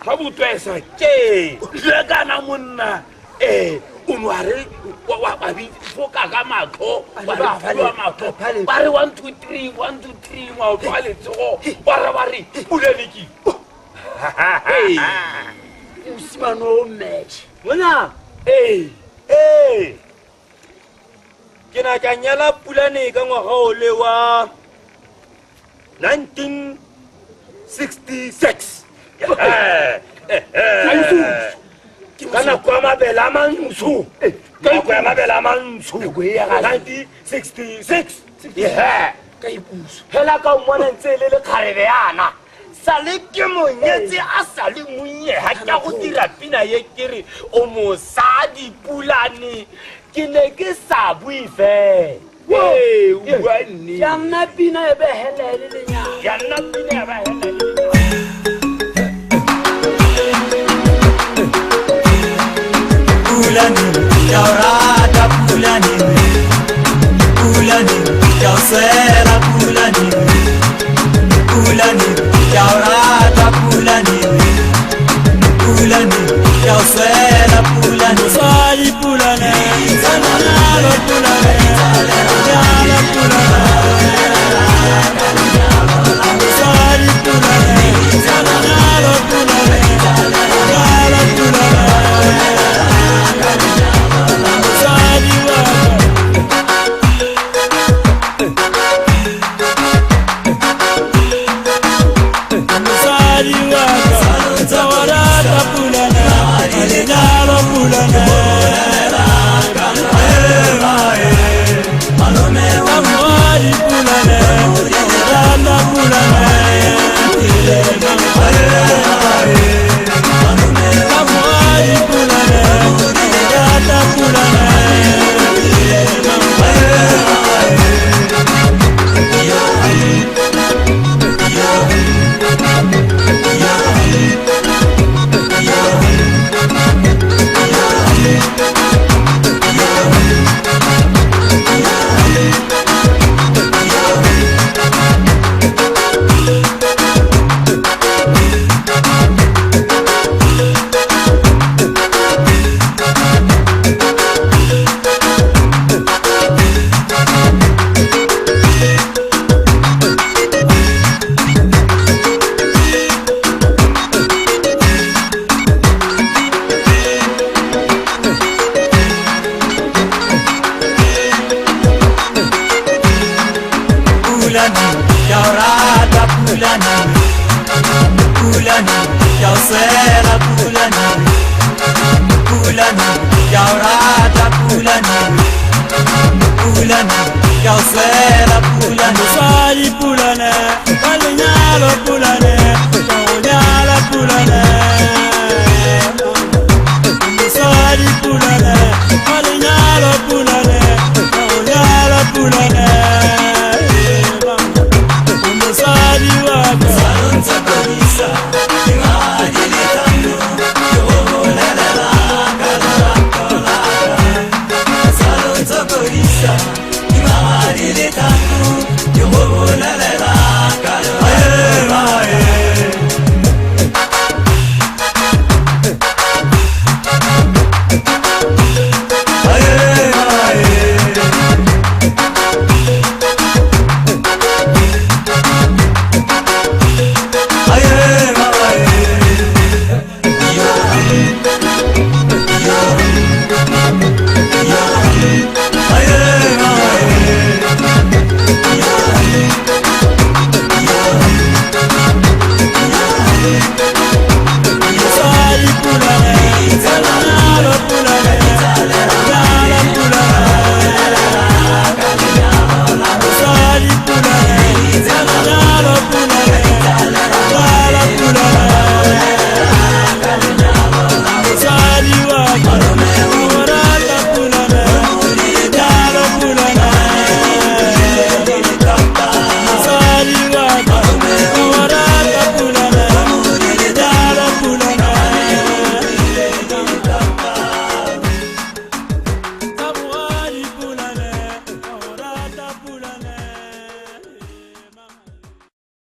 ga botwesa ke le kana monna unware wa babi foka ka matlo ba matlo ba re 1 2 3 1 2 3 wa twa le tsogo ba re puleleki usimano match Mona ke na ka nyala pulane ka ngwaga o le wa 1966 kana kwa mabela mansu ka kwa mabela mansu 1966 ka ipuso hela ka mmona ntse le kgarebe yana sale ke monyetse a sale monye ha ke go dira pina ye kere o mosadi pulane ke ne ke sa bui fe wani ya nna pina e be helele le nya ya nna pina e be helele Pulani, Jaurada Pulani, Pulani, Jausela Pulani, Pulani, Jaurada Pulani, Pulani, Jausela Pulani, Sali Pulani, Sanala Pulani, Sanala Pulani, Sali Pulani, Sanala Pulani, Sanala Pulani. Pulane, Pulane,